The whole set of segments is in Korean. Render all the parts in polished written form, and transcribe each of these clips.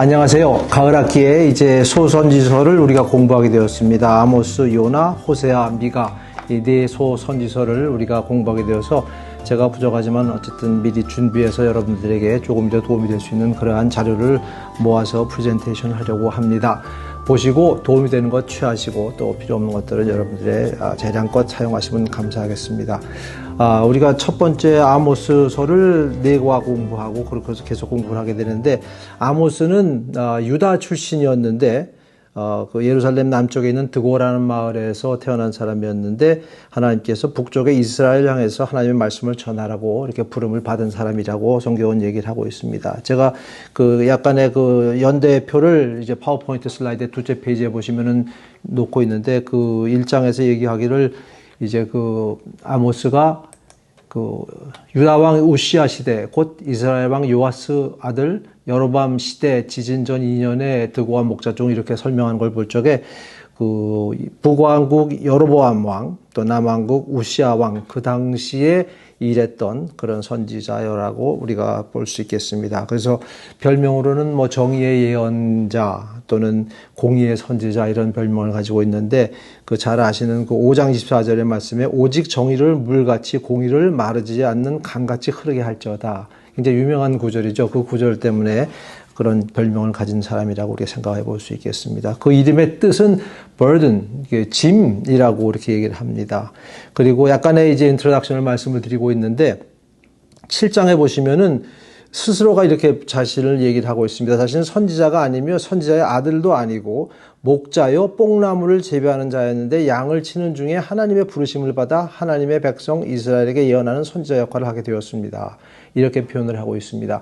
안녕하세요. 가을 학기에 이제 소선지서를 우리가 공부하게 되었습니다. 아모스, 요나, 호세아, 미가 이 네 소선지서를 우리가 공부하게 되어서 제가 부족하지만 어쨌든 미리 준비해서 여러분들에게 조금 더 도움이 될 수 있는 그러한 자료를 모아서 프레젠테이션 하려고 합니다. 보시고 도움이 되는 것 취하시고 또 필요 없는 것들은 여러분들의 재량껏 사용하시면 감사하겠습니다. 우리가 첫 번째 아모스서를 내과 공부하고 그렇게 해서 계속 공부를 하게 되는데, 아모스는 유다 출신이었는데 그 예루살렘 남쪽에 있는 드고라는 마을에서 태어난 사람이었는데, 하나님께서 북쪽의 이스라엘 향해서 하나님의 말씀을 전하라고 이렇게 부름을 받은 사람이라고 성경은 얘기를 하고 있습니다. 제가 그 약간의 그 연대표를 이제 파워포인트 슬라이드 둘째 페이지에 보시면은 놓고 있는데, 그 1장에서 얘기하기를 이제 그 아모스가 그 유다 왕 우시아 시대, 곧 이스라엘 왕 요아스 아들 여로보암 시대 지진 전 2년에 드고와 목자 중 이렇게 설명한 걸 볼 적에, 그 북왕국 여로보암 왕, 또 남왕국 우시아 왕, 그 당시에 일했던 그런 선지자라고 우리가 볼 수 있겠습니다. 그래서 별명으로는 뭐 정의의 예언자 또는 공의의 선지자 이런 별명을 가지고 있는데, 그 잘 아시는 그 5장 24절의 말씀에 오직 정의를 물같이 공의를 마르지 않는 강같이 흐르게 할지어다. 굉장히 유명한 구절이죠. 그 구절 때문에 그런 별명을 가진 사람이라고 우리가 생각해 볼 수 있겠습니다. 그 이름의 뜻은 burden, 짐이라고 이렇게 얘기를 합니다. 그리고 약간의 이제 인트로덕션을 말씀을 드리고 있는데, 7장에 보시면은 스스로가 이렇게 자신을 얘기를 하고 있습니다. 자신은 선지자가 아니며 선지자의 아들도 아니고 목자요 뽕나무를 재배하는 자였는데, 양을 치는 중에 하나님의 부르심을 받아 하나님의 백성 이스라엘에게 예언하는 선지자 역할을 하게 되었습니다. 이렇게 표현을 하고 있습니다.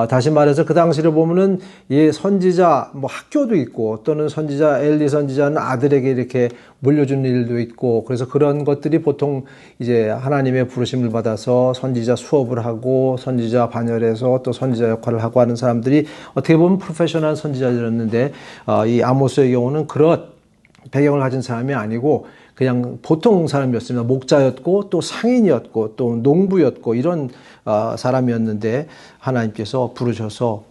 다시 말해서 그 당시를 보면은 이 선지자 뭐 학교도 있고, 또는 선지자 엘리 선지자는 아들에게 이렇게 물려주는 일도 있고, 그래서 그런 것들이 보통 이제 하나님의 부르심을 받아서 선지자 수업을 하고 선지자 반열에서 또 선지자 역할을 하고 하는 사람들이 어떻게 보면 프로페셔널 선지자들이었는데, 이 아모스의 경우는 그런 배경을 가진 사람이 아니고 그냥 보통 사람이었습니다. 목자였고 또 상인이었고 또 농부였고 이런 사람이었는데, 하나님께서 부르셔서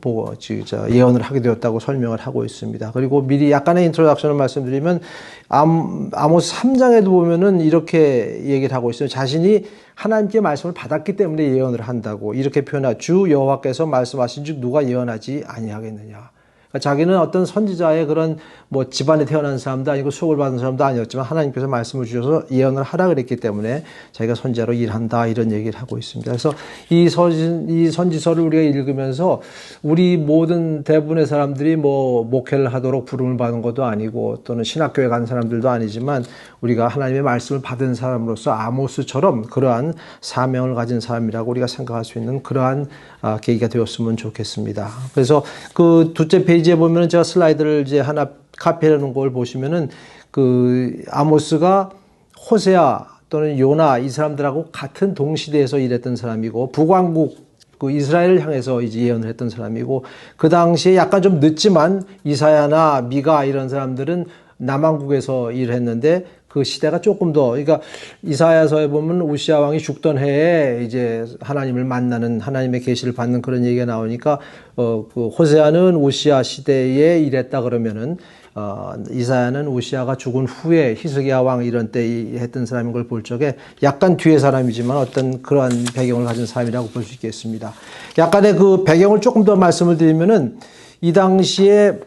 예언을 하게 되었다고 설명을 하고 있습니다. 그리고 미리 약간의 인트로덕션을 말씀드리면, 아모스 3장에도 보면은 이렇게 얘기를 하고 있어요. 자신이 하나님께 말씀을 받았기 때문에 예언을 한다고 이렇게 표현하죠. 주 여호와께서 말씀하신 즉 누가 예언하지 아니하겠느냐. 그러니까 자기는 어떤 선지자의 그런 뭐 집안에 태어난 사람도 아니고 수업을 받은 사람도 아니었지만 하나님께서 말씀을 주셔서 예언을 하라 그랬기 때문에 자기가 선지자로 일한다 이런 얘기를 하고 있습니다. 그래서 이 선지서를 우리가 읽으면서 우리 모든 대부분의 사람들이 뭐 목회를 하도록 부름을 받은 것도 아니고 또는 신학교에 간 사람들도 아니지만, 우리가 하나님의 말씀을 받은 사람으로서 아모스처럼 그러한 사명을 가진 사람이라고 우리가 생각할 수 있는 그러한 계기가 되었으면 좋겠습니다. 그래서 그 둘째 페이지에 보면은 제가 슬라이드를 이제 하나 카피해 놓은 걸 보시면은, 그 아모스가 호세아 또는 요나 이 사람들하고 같은 동시대에서 일했던 사람이고, 북왕국 그 이스라엘을 향해서 이제 예언을 했던 사람이고, 그 당시에 약간 좀 늦지만 이사야나 미가 이런 사람들은 남왕국에서 일했는데, 그 시대가 조금 더, 그러니까 이사야서에 보면 우시아 왕이 죽던 해에 이제 하나님을 만나는, 하나님의 계시를 받는 그런 얘기가 나오니까, 그 호세아는 우시아 시대에 일했다 그러면은, 이사야는 우시아가 죽은 후에 히스기야 왕 이런 때 했던 사람인 걸 볼 적에 약간 뒤의 사람이지만 어떤 그러한 배경을 가진 사람이라고 볼 수 있겠습니다. 약간의 그 배경을 조금 더 말씀을 드리면은, 이 당시에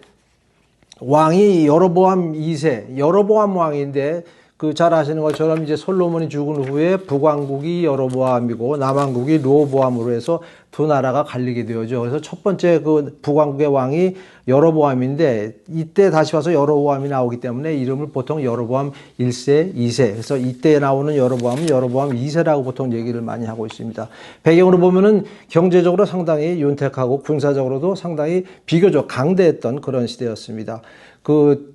왕이 여로보암 2세, 여로보암 왕인데, 그 잘 아시는 것처럼 이제 솔로몬이 죽은 후에 북왕국이 여로보암이고 남왕국이 르호보암으로 해서 두 나라가 갈리게 되어죠. 그래서 첫 번째 그 북왕국의 왕이 여로보암인데, 이때 다시 와서 여로보암이 나오기 때문에 이름을 보통 여로보암 1세, 2세. 그래서 이때 나오는 여로보암은 여로보암 2세라고 보통 얘기를 많이 하고 있습니다. 배경으로 보면은 경제적으로 상당히 윤택하고 군사적으로도 상당히 비교적 강대했던 그런 시대였습니다. 그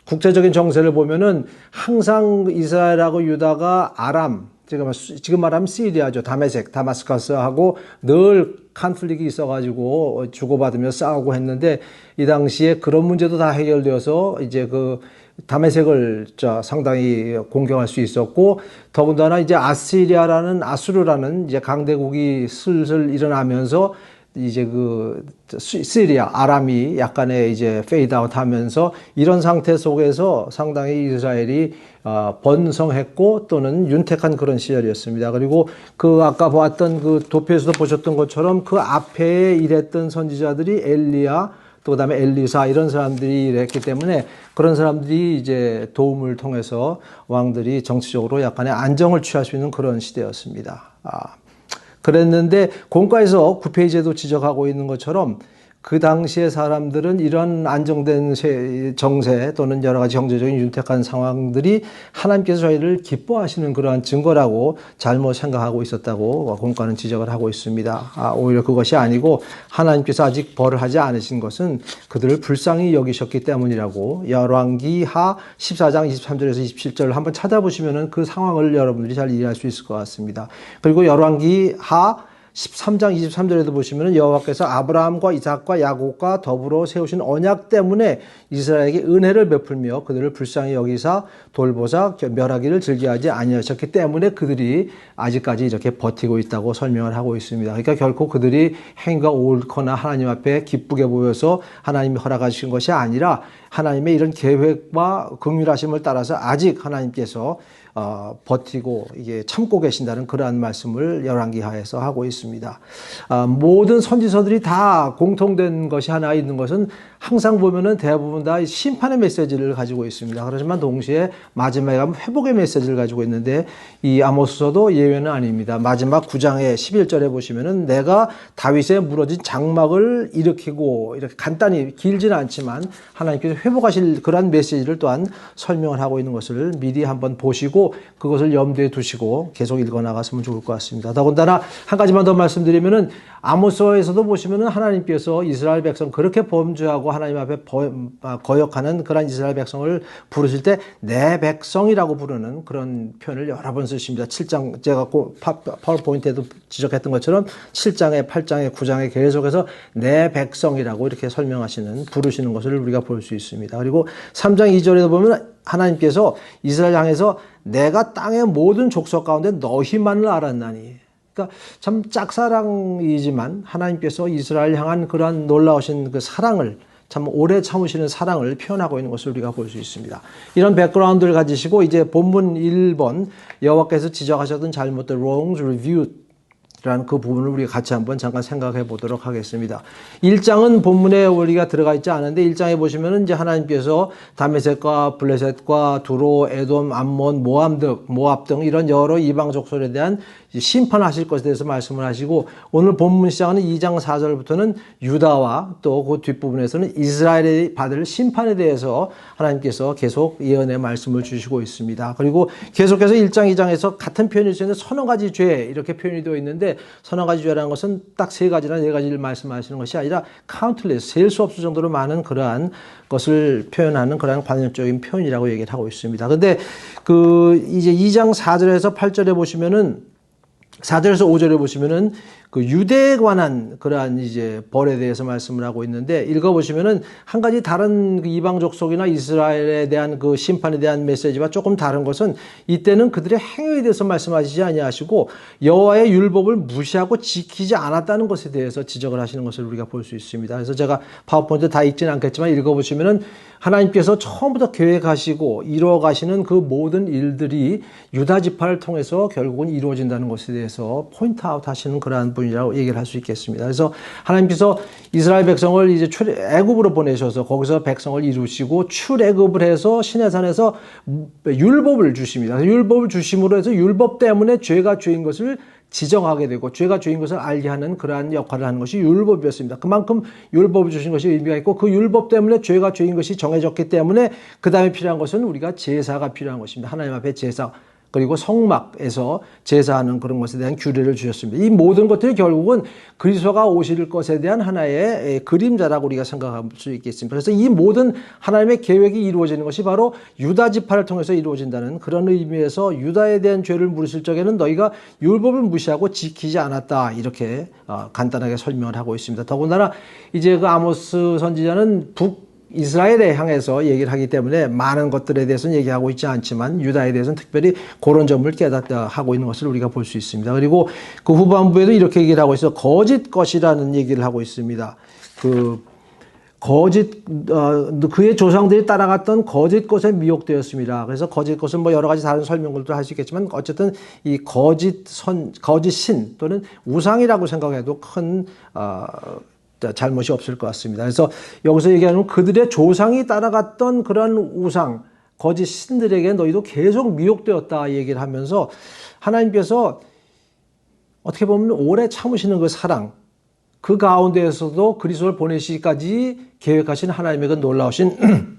국제적인 정세를 보면은 항상 이스라엘하고 유다가 아람, 지금 말하면 시리아죠. 다마스커스하고 늘 컨플릭이 있어가지고 주고받으며 싸우고 했는데, 이 당시에 그런 문제도 다 해결되어서 이제 그 다메섹을 상당히 공격할 수 있었고, 더군다나 이제 아수르라는 이제 강대국이 슬슬 일어나면서 이제 시리아, 아람이 약간의 이제 페이드아웃 하면서 이런 상태 속에서 상당히 이스라엘이 번성했고 또는 윤택한 그런 시절이었습니다. 그리고 그 아까 보았던 그 도표에서도 보셨던 것처럼 그 앞에 일했던 선지자들이 엘리야, 또 그다음에 엘리사 이런 사람들이 일했기 때문에 그런 사람들이 이제 도움을 통해서 왕들이 정치적으로 약간의 안정을 취할 수 있는 그런 시대였습니다. 그랬는데 공과에서 9페이지에도 지적하고 있는 것처럼 그 당시의 사람들은 이런 안정된 정세 또는 여러 가지 경제적인 윤택한 상황들이 하나님께서 저희를 기뻐하시는 그러한 증거라고 잘못 생각하고 있었다고 공과는 지적을 하고 있습니다. 오히려 그것이 아니고 하나님께서 아직 벌을 하지 않으신 것은 그들을 불쌍히 여기셨기 때문이라고 열왕기하 14장 23절에서 27절을 한번 찾아보시면 그 상황을 여러분들이 잘 이해할 수 있을 것 같습니다. 그리고 열왕기하 13장 23절에도 보시면 여호와께서 아브라함과 이삭과 야곱과 더불어 세우신 언약 때문에 이스라엘에게 은혜를 베풀며 그들을 불쌍히 여기사 돌보사 멸하기를 즐겨하지 아니하셨기 때문에 그들이 아직까지 이렇게 버티고 있다고 설명을 하고 있습니다. 그러니까 결코 그들이 행위가 옳거나 하나님 앞에 기쁘게 보여서 하나님이 허락하신 것이 아니라 하나님의 이런 계획과 긍휼하심을 따라서 아직 하나님께서 버티고 이게 참고 계신다는 그러한 말씀을 열왕기하에서 하고 있습니다. 모든 선지서들이 다 공통된 것이 하나 있는 것은 항상 보면은 대부분 다 심판의 메시지를 가지고 있습니다. 그렇지만 동시에 마지막에 가면 회복의 메시지를 가지고 있는데 이 아모스서도 예외는 아닙니다. 마지막 9장의 11절에 보시면은 내가 다윗의 무너진 장막을 일으키고 이렇게 간단히 길지는 않지만 하나님께서 회복하실 그러한 메시지를 또한 설명을 하고 있는 것을 미리 한번 보시고 그것을 염두에 두시고 계속 읽어 나갔으면 좋을 것 같습니다. 더군다나 한 가지만 더 말씀드리면은 아모스서에서도 보시면은 하나님께서 이스라엘 백성 그렇게 범죄하고 하나님 앞에 거역하는 그런 이스라엘 백성을 부르실 때 내 백성이라고 부르는 그런 표현을 여러 번 쓰십니다. 7장 제가 파워포인트에도 지적했던 것처럼 7장에 8장에 9장에 계속해서 내 백성이라고 이렇게 설명하시는 부르시는 것을 우리가 볼 수 있습니다. 그리고 3장 2절에도 보면 하나님께서 이스라엘 향해서 내가 땅의 모든 족속 가운데 너희만을 알았나니. 그러니까 참 짝사랑이지만 하나님께서 이스라엘 향한 그러한 놀라우신 그 사랑을 참 오래 참으시는 사랑을 표현하고 있는 것을 우리가 볼 수 있습니다. 이런 백그라운드를 가지시고 이제 본문 1번 여호와께서 지적하셨던 잘못들 wrongs reviewed 라는 그 부분을 우리가 같이 한번 잠깐 생각해 보도록 하겠습니다. 1장은 본문에 우리가 들어가 있지 않은데 1장에 보시면은 이제 하나님께서 다메섹과 블레셋과 두로, 에돔, 암몬, 모압 등 이런 여러 이방 족속에 대한 심판하실 것에 대해서 말씀을 하시고 오늘 본문 시작하는 2장 4절부터는 유다와 또 그 뒷부분에서는 이스라엘이 받을 심판에 대해서 하나님께서 계속 예언의 말씀을 주시고 있습니다. 그리고 계속해서 1장, 2장에서 같은 표현이 있는데 서너 가지 죄 이렇게 표현이 되어 있는데 서너 가지 죄라는 것은 딱 세 가지나 네 가지를 말씀하시는 것이 아니라 countless, 셀 수 없을 정도로 많은 그러한 것을 표현하는 그러한 관념적인 표현이라고 얘기를 하고 있습니다. 근데 이제 2장 4절에서 8절에 보시면은 4절에서 5절에 보시면은 그 유대에 관한 그러한 이제 벌에 대해서 말씀을 하고 있는데 읽어보시면은 한 가지 다른 그 이방 족속이나 이스라엘에 대한 그 심판에 대한 메시지와 조금 다른 것은 이때는 그들의 행위에 대해서 말씀하시지 아니하시고 여호와의 율법을 무시하고 지키지 않았다는 것에 대해서 지적을 하시는 것을 우리가 볼 수 있습니다. 그래서 제가 파워포인트 다 읽지는 않겠지만 읽어보시면은 하나님께서 처음부터 계획하시고 이루어가시는 그 모든 일들이 유다 지파를 통해서 결국은 이루어진다는 것에 대해서 포인트아웃 하시는 그러한 분이라고 얘기를 할 수 있겠습니다. 그래서 하나님께서 이스라엘 백성을 이제 애굽으로 보내셔서 거기서 백성을 이루시고 출애굽을 해서 시내산에서 율법을 주십니다. 율법을 주심으로 해서 율법 때문에 죄가 죄인 것을 지정하게 되고 죄가 죄인 것을 알게 하는 그러한 역할을 하는 것이 율법이었습니다. 그만큼 율법을 주신 것이 의미가 있고 그 율법 때문에 죄가 죄인 것이 정해졌기 때문에 그 다음에 필요한 것은 우리가 제사가 필요한 것입니다. 하나님 앞에 제사 그리고 성막에서 제사하는 그런 것에 대한 규례를 주셨습니다. 이 모든 것들이 결국은 그리스도가 오실 것에 대한 하나의 그림자라고 우리가 생각할 수 있겠습니다. 그래서 이 모든 하나님의 계획이 이루어지는 것이 바로 유다 지파를 통해서 이루어진다는 그런 의미에서 유다에 대한 죄를 물으실 적에는 너희가 율법을 무시하고 지키지 않았다 이렇게 간단하게 설명을 하고 있습니다. 더군다나 이제 그 아모스 선지자는 이스라엘에 향해서 얘기를 하기 때문에 많은 것들에 대해서는 얘기하고 있지 않지만 유다에 대해서는 특별히 그런 점을 깨닫다 하고 있는 것을 우리가 볼 수 있습니다. 그리고 그 후반부에도 이렇게 얘기를 하고 있어 거짓 것이라는 얘기를 하고 있습니다. 그의 조상들이 따라갔던 거짓 것에 미혹되었습니다. 그래서 거짓 것은 뭐 여러 가지 다른 설명들도 할 수 있겠지만 어쨌든 이 거짓 신 또는 우상이라고 생각해도 큰 잘못이 없을 것 같습니다. 그래서 여기서 얘기하는 그들의 조상이 따라갔던 그런 우상, 거짓 신들에게 너희도 계속 미혹되었다 얘기를 하면서 하나님께서 어떻게 보면 오래 참으시는 그 사랑, 그 가운데에서도 그리스도를 보내시기까지 계획하신 하나님의 그 놀라우신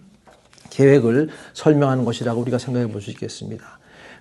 계획을 설명하는 것이라고 우리가 생각해 볼 수 있겠습니다.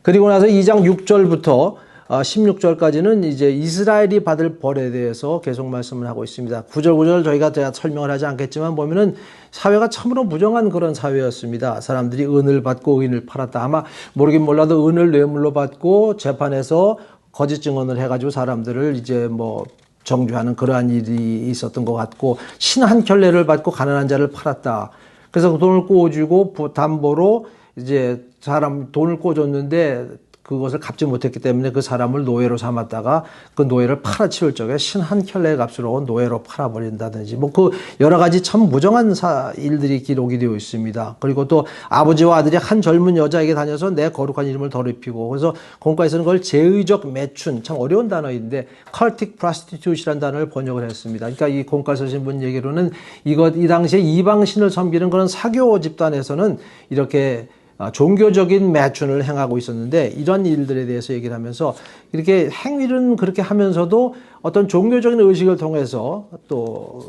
그리고 나서 2장 6절부터 16절까지는 이제 이스라엘이 받을 벌에 대해서 계속 말씀을 하고 있습니다. 구절 저희가 설명을 하지 않겠지만 보면은 사회가 참으로 부정한 그런 사회였습니다. 사람들이 은을 받고 의인을 팔았다. 아마 모르긴 몰라도 은을 뇌물로 받고 재판에서 거짓 증언을 해가지고 사람들을 이제 뭐 정죄하는 그러한 일이 있었던 것 같고, 신 한 켤레를 받고 가난한 자를 팔았다. 그래서 그 돈을 꿔주고 담보로 이제 사람 돈을 꿔줬는데 그것을 갚지 못했기 때문에 그 사람을 노예로 삼았다가 그 노예를 팔아치울 적에 신 한 켤레의 값으로 노예로 팔아버린다든지 뭐 그 여러 가지 참 무정한 일들이 기록이 되어 있습니다. 그리고 또 아버지와 아들이 한 젊은 여자에게 다녀서 내 거룩한 이름을 더럽히고, 그래서 공과에서는 그걸 제의적 매춘, 참 어려운 단어인데 cultic prostitute이라는 단어를 번역을 했습니다. 그러니까 이 공과 쓰신 분 얘기로는 이 당시에 이방신을 섬기는 그런 사교 집단에서는 이렇게 종교적인 매춘을 행하고 있었는데, 이런 일들에 대해서 얘기를 하면서 이렇게 행위는 그렇게 하면서도 어떤 종교적인 의식을 통해서 또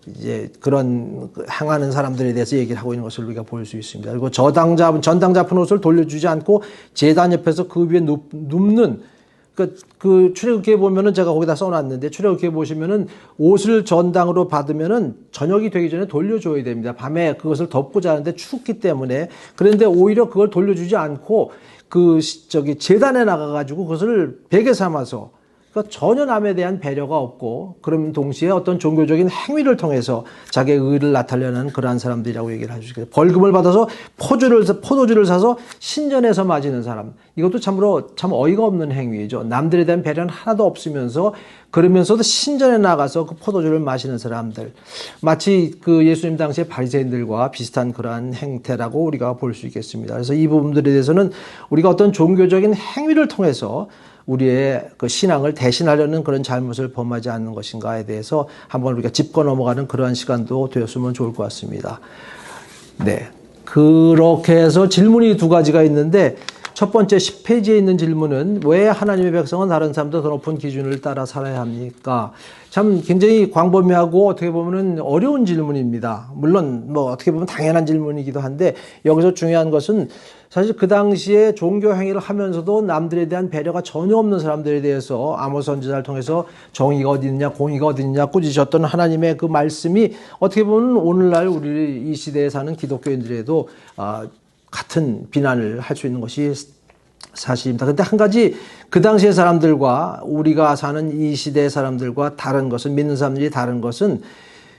이제 그런 행하는 사람들에 대해서 얘기를 하고 있는 것을 우리가 볼 수 있습니다. 그리고 전당 잡은 옷을 돌려주지 않고 제단 옆에서 그 위에 눕는 그 출애굽기에 보면은 제가 거기다 써놨는데, 출애굽기에 보시면은 옷을 전당으로 받으면은 저녁이 되기 전에 돌려줘야 됩니다. 밤에 그것을 덮고 자는데 춥기 때문에. 그런데 오히려 그걸 돌려주지 않고 제단에 나가가지고 그것을 베개 삼아서, 그러니까 전혀 남에 대한 배려가 없고, 그러면 동시에 어떤 종교적인 행위를 통해서 자기의 의를 나타내는 그러한 사람들이라고 얘기를 해주시겠어요. 벌금을 받아서 포도주를 사서 신전에서 마시는 사람. 이것도 참으로 참 어이가 없는 행위죠. 남들에 대한 배려는 하나도 없으면서, 그러면서도 신전에 나가서 그 포도주를 마시는 사람들. 마치 그 예수님 당시의 바리새인들과 비슷한 그러한 행태라고 우리가 볼 수 있겠습니다. 그래서 이 부분들에 대해서는 우리가 어떤 종교적인 행위를 통해서 우리의 그 신앙을 대신하려는 그런 잘못을 범하지 않는 것인가에 대해서 한번 우리가 짚고 넘어가는 그러한 시간도 되었으면 좋을 것 같습니다. 네. 그렇게 해서 질문이 두 가지가 있는데, 첫 번째 10페이지에 있는 질문은 왜 하나님의 백성은 다른 사람보다 더 높은 기준을 따라 살아야 합니까? 참 굉장히 광범위하고 어떻게 보면 어려운 질문입니다. 물론 뭐 어떻게 보면 당연한 질문이기도 한데, 여기서 중요한 것은 사실 그 당시에 종교 행위를 하면서도 남들에 대한 배려가 전혀 없는 사람들에 대해서 아모스 선지자를 통해서 정의가 어디 있느냐, 공의가 어디 있느냐 꾸짖으셨던 하나님의 그 말씀이 어떻게 보면 오늘날 우리 이 시대에 사는 기독교인들에도 같은 비난을 할 수 있는 것이 사실입니다. 그런데 한 가지, 그 당시의 사람들과 우리가 사는 이 시대의 사람들과 다른 것은, 믿는 사람들이 다른 것은,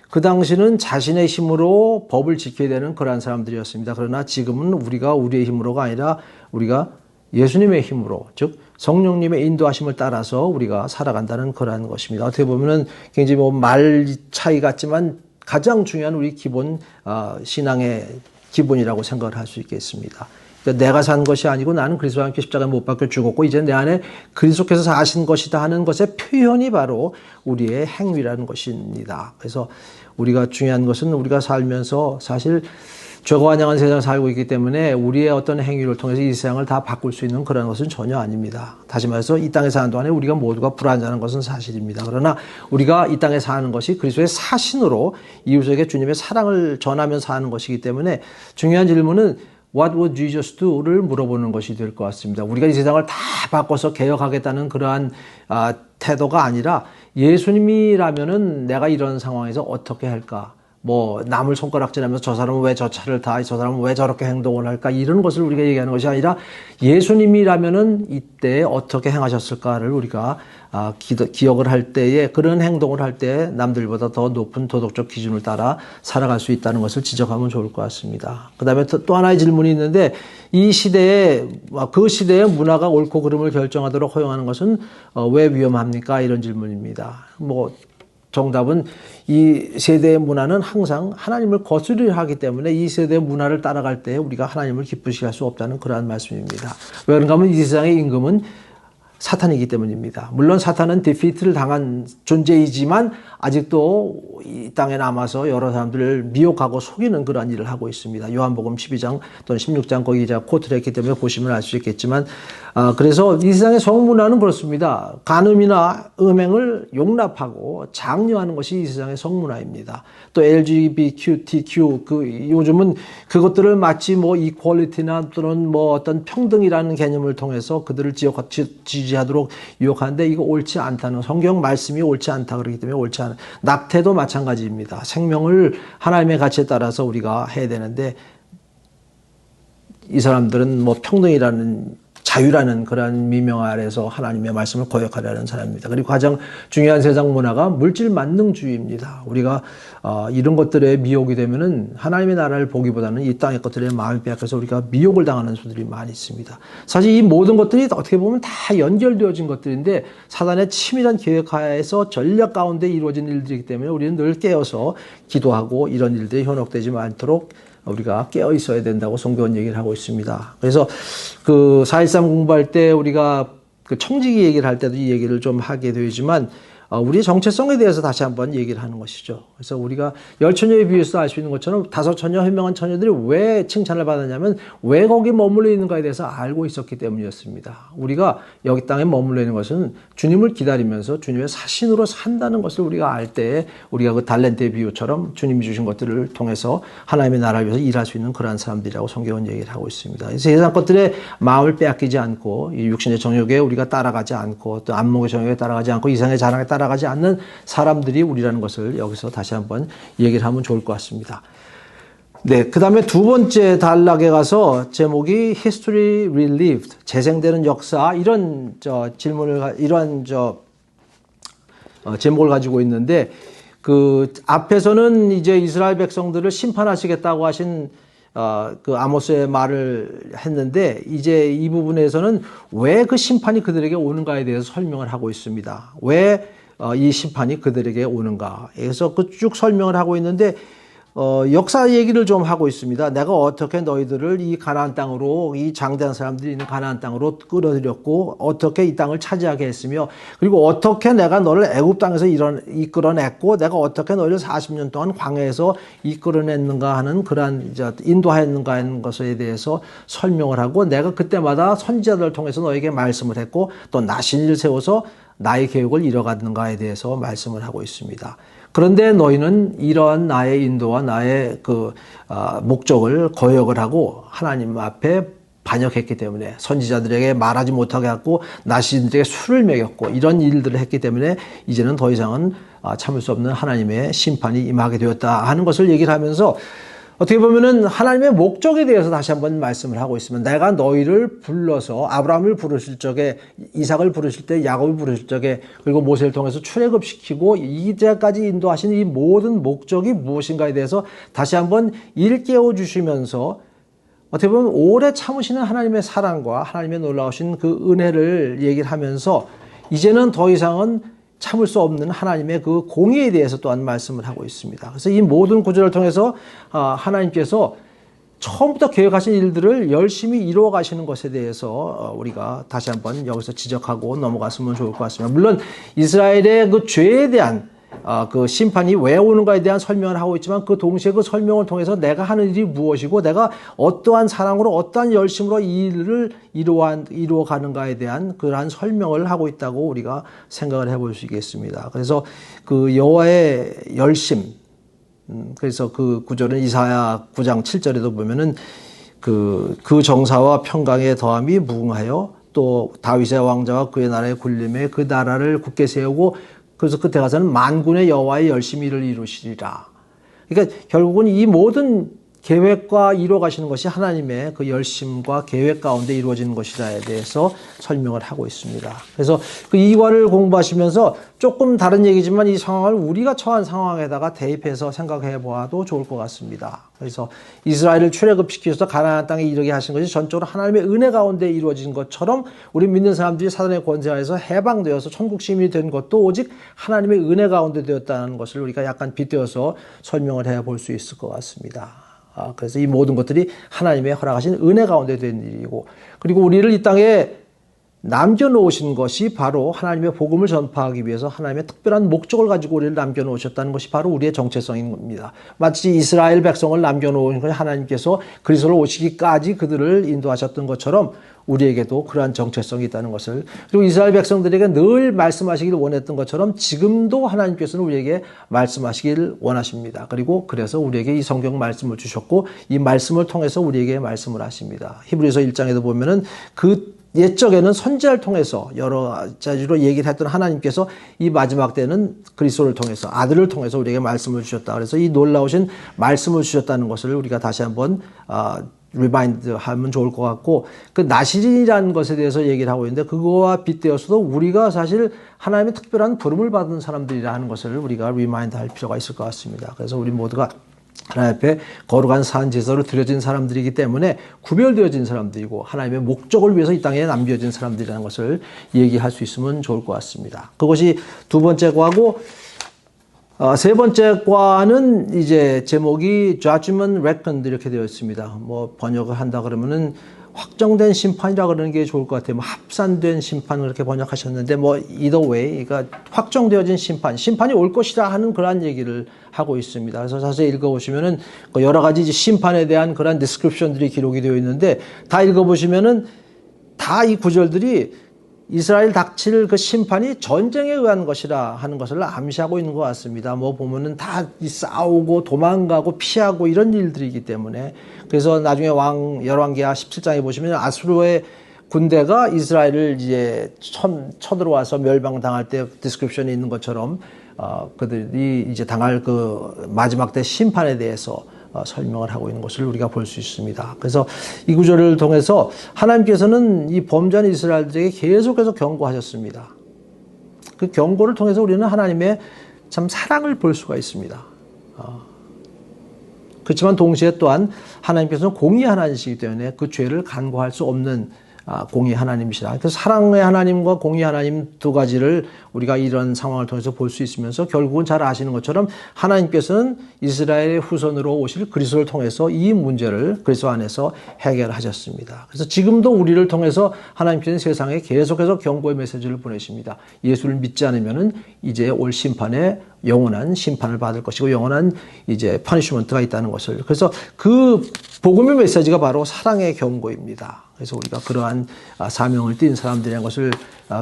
그 당시는 자신의 힘으로 법을 지켜야 되는 그러한 사람들이었습니다. 그러나 지금은 우리가 우리의 힘으로가 아니라 우리가 예수님의 힘으로, 즉 성령님의 인도하심을 따라서 우리가 살아간다는 그러한 것입니다. 어떻게 보면은 굉장히 말 차이 같지만 가장 중요한 우리 기본 신앙의 기본이라고 생각을 할 수 있겠습니다. 그러니까 내가 산 것이 아니고 나는 그리스도와 함께 십자가에 못 박혀 죽었고 이제 내 안에 그리스도께서 사신 것이다 하는 것의 표현이 바로 우리의 행위라는 것입니다. 그래서 우리가 중요한 것은 우리가 살면서 사실 죄가 환영한 세상을 살고 있기 때문에 우리의 어떤 행위를 통해서 이 세상을 다 바꿀 수 있는 그런 것은 전혀 아닙니다. 다시 말해서 이 땅에 사는 동안에 우리가 모두가 불완전한 것은 사실입니다. 그러나 우리가 이 땅에 사는 것이 그리스도의 사신으로 이웃에게 주님의 사랑을 전하면서 사는 것이기 때문에 중요한 질문은 What would Jesus do?를 물어보는 것이 될 것 같습니다. 우리가 이 세상을 다 바꿔서 개혁하겠다는 그러한 태도가 아니라 예수님이라면은 내가 이런 상황에서 어떻게 할까? 뭐 남을 손가락질하면서 저 사람은 왜 저 차를 타, 저 사람은 왜 저렇게 행동을 할까, 이런 것을 우리가 얘기하는 것이 아니라 예수님이라면은 이때 어떻게 행하셨을까를 우리가 기억을 할 때에, 그런 행동을 할 때 남들보다 더 높은 도덕적 기준을 따라 살아갈 수 있다는 것을 지적하면 좋을 것 같습니다. 그 다음에 또 하나의 질문이 있는데, 이 시대에, 그 시대의 문화가 옳고 그름을 결정하도록 허용하는 것은 왜 위험합니까? 이런 질문입니다. 정답은 이 세대의 문화는 항상 하나님을 거스르려 하기 때문에 이 세대의 문화를 따라갈 때 우리가 하나님을 기쁘시게 할 수 없다는 그러한 말씀입니다. 왜 그런가 하면 이 세상의 임금은 사탄이기 때문입니다. 물론 사탄은 디피트를 당한 존재이지만 아직도 이 땅에 남아서 여러 사람들을 미혹하고 속이는 그러한 일을 하고 있습니다. 요한복음 12장 또는 16장 거기 제가 코트를 했기 때문에 보시면 알 수 있겠지만, 그래서 이 세상의 성문화는 그렇습니다. 간음이나 음행을 용납하고 장려하는 것이 이 세상의 성문화입니다. 또 LGBTQ, 요즘은 그것들을 마치 이퀄리티나 또는 어떤 평등이라는 개념을 통해서 그들을 지지하도록 유혹하는데, 이거 옳지 않다는, 성경 말씀이 옳지 않다 그러기 때문에 옳지 않은, 낙태도 마찬가지입니다. 생명을 하나님의 가치에 따라서 우리가 해야 되는데, 이 사람들은 평등이라는, 자유라는 그런 미명 아래서 하나님의 말씀을 거역하려는 사람입니다. 그리고 가장 중요한 세상 문화가 물질 만능주의입니다. 우리가 이런 것들에 미혹이 되면은 하나님의 나라를 보기보다는 이 땅의 것들에 마음이 빼앗겨서 우리가 미혹을 당하는 수들이 많이 있습니다. 사실 이 모든 것들이 어떻게 보면 다 연결되어진 것들인데, 사단의 치밀한 계획하에서 전략 가운데 이루어진 일들이기 때문에 우리는 늘 깨어서 기도하고 이런 일들이 현혹되지 않도록 우리가 깨어 있어야 된다고 성경은 얘기를 하고 있습니다. 그래서 4.13 공부할 때 우리가 청지기 얘기를 할 때도 이 얘기를 좀 하게 되지만, 우리의 정체성에 대해서 다시 한번 얘기를 하는 것이죠. 그래서 우리가 열 처녀에 비해서 알 수 있는 것처럼 다섯 처녀, 현명한 처녀들이 왜 칭찬을 받았냐면, 왜 거기 머물러 있는가에 대해서 알고 있었기 때문이었습니다. 우리가 여기 땅에 머물러 있는 것은 주님을 기다리면서 주님의 사신으로 산다는 것을 우리가 알 때, 우리가 그 달란트의 비유처럼 주님이 주신 것들을 통해서 하나님의 나라를 위해서 일할 수 있는 그러한 사람들이라고 성경은 얘기를 하고 있습니다. 세상 것들에 마음을 빼앗기지 않고, 이 육신의 정욕에 우리가 따라가지 않고, 또 안목의 정욕에 따라가지 않고, 이상의 자랑에 따라가지 않는 사람들이 우리라는 것을 여기서 다시 한번 얘기를 하면 좋을 것 같습니다. 네, 그 다음에 두 번째 단락에 가서 제목이 History Relived, 재생되는 역사, 이런 제목을 가지고 있는데, 앞에서는 이제 이스라엘 백성들을 심판하시겠다고 하신 아모스의 말을 했는데, 이제 이 부분에서는 왜 그 심판이 그들에게 오는가에 대해서 설명을 하고 있습니다. 왜 이 심판이 그들에게 오는가. 그래서 쭉 설명을 하고 있는데, 역사 얘기를 좀 하고 있습니다. 내가 어떻게 너희들을 이 가나안 땅으로, 이 장대한 사람들이 있는 가나안 땅으로 끌어들였고, 어떻게 이 땅을 차지하게 했으며, 그리고 어떻게 내가 너를 애굽 땅에서 이끌어냈고, 내가 어떻게 너희를 40년 동안 광야에서 이끌어냈는가 하는 그러한 인도하였는가 하는 것에 대해서 설명을 하고, 내가 그때마다 선지자들을 통해서 너에게 말씀을 했고, 또 나신일을 세워서 나의 계획을 이뤄갔는가에 대해서 말씀을 하고 있습니다. 그런데 너희는 이러한 나의 인도와 나의 목적을 거역을 하고 하나님 앞에 반역했기 때문에, 선지자들에게 말하지 못하게 했고, 나신들에게 술을 먹였고, 이런 일들을 했기 때문에 이제는 더 이상은 참을 수 없는 하나님의 심판이 임하게 되었다 하는 것을 얘기를 하면서, 어떻게 보면은 하나님의 목적에 대해서 다시 한번 말씀을 하고 있으면, 내가 너희를 불러서 아브라함을 부르실 적에, 이삭을 부르실 때, 야곱을 부르실 적에, 그리고 모세를 통해서 출애굽시키고 이제까지 인도하신 이 모든 목적이 무엇인가에 대해서 다시 한번 일깨워 주시면서, 어떻게 보면 오래 참으시는 하나님의 사랑과 하나님의 놀라우신 그 은혜를 얘기를 하면서, 이제는 더 이상은 참을 수 없는 하나님의 그 공의에 대해서 또한 말씀을 하고 있습니다. 그래서 이 모든 구절을 통해서 하나님께서 처음부터 계획하신 일들을 열심히 이루어 가시는 것에 대해서 우리가 다시 한번 여기서 지적하고 넘어갔으면 좋을 것 같습니다. 물론 이스라엘의 그 죄에 대한 그 심판이 왜 오는가에 대한 설명을 하고 있지만, 그 동시에 그 설명을 통해서 내가 하는 일이 무엇이고, 내가 어떠한 사랑으로 어떠한 열심으로 이 일을 이루어 가는가에 대한 그러한 설명을 하고 있다고 우리가 생각을 해볼 수 있겠습니다. 그래서 그 여호와의 열심, 그래서 그 구절은 이사야 9장 7절에도 보면은 그 정사와 평강의 더함이 무궁하여, 또 다윗의 왕자와 그의 나라의 굴림에 그 나라를 굳게 세우고, 그래서 그때 가서는 만군의 여호와의 열심히 일을 이루시리라. 그러니까 결국은 이 모든 계획과 이루어가시는 것이 하나님의 그 열심과 계획 가운데 이루어지는 것이다에 대해서 설명을 하고 있습니다. 그래서 그 2과를 공부하시면서 조금 다른 얘기지만 이 상황을 우리가 처한 상황에다가 대입해서 생각해 보아도 좋을 것 같습니다. 그래서 이스라엘을 출애굽시키셔서 가나안 땅에 이르게 하신 것이 전적으로 하나님의 은혜 가운데 이루어진 것처럼 우리 믿는 사람들이 사단의 권세하에서 해방되어서 천국 시민이 된 것도 오직 하나님의 은혜 가운데 되었다는 것을 우리가 약간 빗대어서 설명을 해 볼 수 있을 것 같습니다. 그래서 이 모든 것들이 하나님의 허락하신 은혜 가운데 된 일이고, 그리고 우리를 이 땅에 남겨놓으신 것이 바로 하나님의 복음을 전파하기 위해서 하나님의 특별한 목적을 가지고 우리를 남겨놓으셨다는 것이 바로 우리의 정체성입니다. 마치 이스라엘 백성을 남겨놓은 것이 하나님께서 그리스도로 오시기까지 그들을 인도하셨던 것처럼 우리에게도 그러한 정체성이 있다는 것을, 그리고 이스라엘 백성들에게 늘 말씀하시길 원했던 것처럼 지금도 하나님께서는 우리에게 말씀하시길 원하십니다. 그리고 그래서 우리에게 이 성경 말씀을 주셨고 이 말씀을 통해서 우리에게 말씀을 하십니다. 히브리서 1장에도 보면은 그 옛적에는 선지자를 통해서 여러 자리로 얘기를 했던 하나님께서 이 마지막 때는 그리스도를 통해서 아들을 통해서 우리에게 말씀을 주셨다. 그래서 이 놀라우신 말씀을 주셨다는 것을 우리가 다시 한번 리마인드 하면 좋을 것 같고, 그 나실이라는 것에 대해서 얘기를 하고 있는데 그거와 빗대어서도 우리가 사실 하나님의 특별한 부름을 받은 사람들이라 하는 것을 우리가 리마인드 할 필요가 있을 것 같습니다. 그래서 우리 모두가 하나님 앞에 거룩한 산 제사로 드려진 사람들이기 때문에 구별되어진 사람들이고 하나님의 목적을 위해서 이 땅에 남겨진 사람들이라는 것을 얘기할 수 있으면 좋을 것 같습니다. 그것이 두 번째 과고, 세 번째 과는 이제 제목이 Judgment Reckoned 이렇게 되어 있습니다. 뭐 번역을 한다 그러면은 확정된 심판이라 그러는 게 좋을 것 같아요. 뭐 합산된 심판 그렇게 번역하셨는데 뭐 either way, 그러니까 확정되어진 심판이 올 것이다 하는 그러한 얘기를 하고 있습니다. 그래서 자세히 읽어보시면은 여러 가지 심판에 대한 그러한 디스크립션들이 기록이 되어 있는데 다 읽어보시면은 다 이 구절들이 이스라엘 닥칠 그 심판이 전쟁에 의한 것이라 하는 것을 암시하고 있는 것 같습니다. 뭐 보면은 다 싸우고 도망가고 피하고 이런 일들이기 때문에, 그래서 나중에 열왕기하 17장에 보시면 아수르의 군대가 이스라엘을 이제 쳐들어와서 멸망당할 때 디스크립션이 있는 것처럼 그들이 이제 당할 그 마지막 때 심판에 대해서 설명을 하고 있는 것을 우리가 볼 수 있습니다. 그래서 이 구절을 통해서 하나님께서는 이 범죄한 이스라엘들에게 계속해서 경고하셨습니다. 그 경고를 통해서 우리는 하나님의 참 사랑을 볼 수가 있습니다. 그렇지만 동시에 또한 하나님께서는 공의 하나님이시기 때문에 그 죄를 간과할 수 없는 공의 하나님이시다. 그래서 사랑의 하나님과 공의 하나님 두 가지를 우리가 이런 상황을 통해서 볼 수 있으면서 결국은 잘 아시는 것처럼 하나님께서는 이스라엘의 후손으로 오실 그리스도를 통해서 이 문제를 그리스도 안에서 해결하셨습니다. 그래서 지금도 우리를 통해서 하나님께서는 세상에 계속해서 경고의 메시지를 보내십니다. 예수를 믿지 않으면은 이제 올 심판에 영원한 심판을 받을 것이고 영원한 이제 퍼니시먼트가 있다는 것을, 그래서 그 복음의 메시지가 바로 사랑의 경고입니다. 그래서 우리가 그러한 사명을 띈 사람들이라는 것을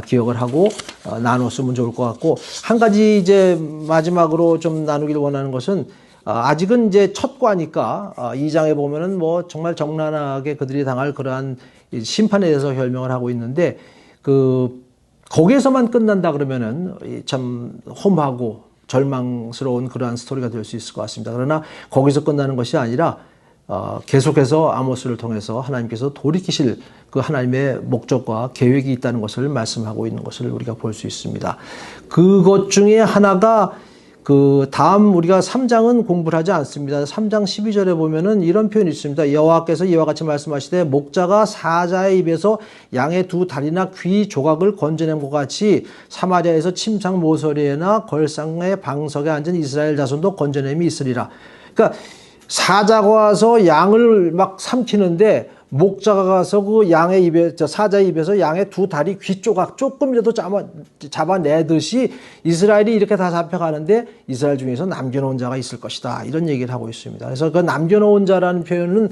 기억을 하고 나눴으면 좋을 것 같고, 한 가지 이제 마지막으로 좀 나누길 원하는 것은 아직은 이제 첫 과니까 2장에 보면은 뭐 정말 적나라하게 그들이 당할 그러한 심판에 대해서 설명을 하고 있는데 거기에서만 끝난다 그러면은 참 험하고 절망스러운 그러한 스토리가 될 수 있을 것 같습니다. 그러나 거기서 끝나는 것이 아니라 계속해서 아모스를 통해서 하나님께서 돌이키실 그 하나님의 목적과 계획이 있다는 것을 말씀하고 있는 것을 우리가 볼 수 있습니다. 그것 중에 하나가 그 다음 우리가 3장은 공부를 하지 않습니다. 3장 12절에 보면은 이런 표현이 있습니다. 여호와께서 이와 같이 말씀하시되 목자가 사자의 입에서 양의 두 다리나 귀 조각을 건져낸 것 같이 사마리아에서 침상 모서리에나 걸상의 방석에 앉은 이스라엘 자손도 건져냄이 있으리라. 그러니까 사자가 와서 양을 막 삼키는데 목자가 가서 그 양의 입에, 사자의 입에서 양의 두 다리 귀 조각 조금이라도 잡아내듯이 이스라엘이 이렇게 다 잡혀가는데 이스라엘 중에서 남겨놓은 자가 있을 것이다. 이런 얘기를 하고 있습니다. 그래서 그 남겨놓은 자라는 표현은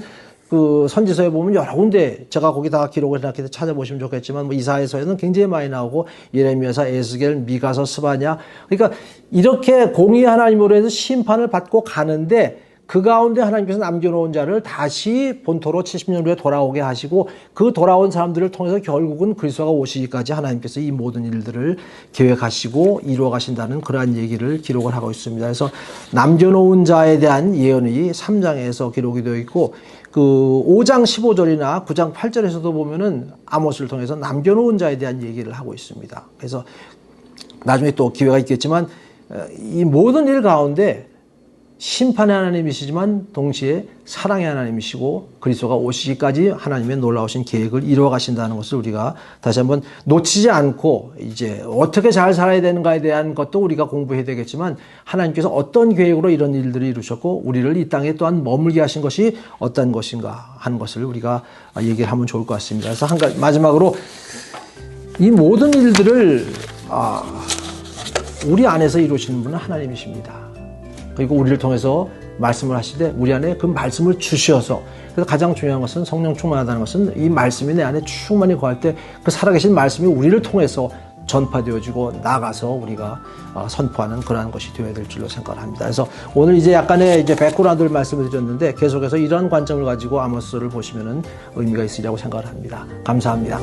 그 선지서에 보면 여러 군데, 제가 거기다가 기록을 해놨기 때문에 찾아보시면 좋겠지만 뭐 이사야서에는 굉장히 많이 나오고 예레미야서, 에스겔, 미가서, 스바냐, 그러니까 이렇게 공의 하나님으로 해서 심판을 받고 가는데 그 가운데 하나님께서 남겨놓은 자를 다시 본토로 70년 후에 돌아오게 하시고 그 돌아온 사람들을 통해서 결국은 그리스도가 오시기까지 하나님께서 이 모든 일들을 계획하시고 이루어 가신다는 그러한 얘기를 기록을 하고 있습니다. 그래서 남겨놓은 자에 대한 예언이 3장에서 기록이 되어 있고 그 5장 15절이나 9장 8절에서도 보면은 아모스를 통해서 남겨놓은 자에 대한 얘기를 하고 있습니다. 그래서 나중에 또 기회가 있겠지만 이 모든 일 가운데 심판의 하나님이시지만 동시에 사랑의 하나님이시고 그리스도가 오시기까지 하나님의 놀라우신 계획을 이루어 가신다는 것을 우리가 다시 한번 놓치지 않고 이제 어떻게 잘 살아야 되는가에 대한 것도 우리가 공부해야 되겠지만 하나님께서 어떤 계획으로 이런 일들을 이루셨고 우리를 이 땅에 또한 머물게 하신 것이 어떤 것인가 하는 것을 우리가 얘기를 하면 좋을 것 같습니다. 그래서 한 가지 마지막으로 이 모든 일들을 우리 안에서 이루시는 분은 하나님이십니다. 그리고 우리를 통해서 말씀을 하시되 우리 안에 그 말씀을 주셔서 그래서 가장 중요한 것은 성령 충만하다는 것은 이 말씀이 내 안에 충만히 거할 때 그 살아계신 말씀이 우리를 통해서 전파되어지고 나가서 우리가 선포하는 그러한 것이 되어야 될 줄로 생각을 합니다. 그래서 오늘 이제 약간의 이제 백그라운드를 말씀을 드렸는데 계속해서 이런 관점을 가지고 아모스를 보시면은 의미가 있으리라고 생각을 합니다. 감사합니다.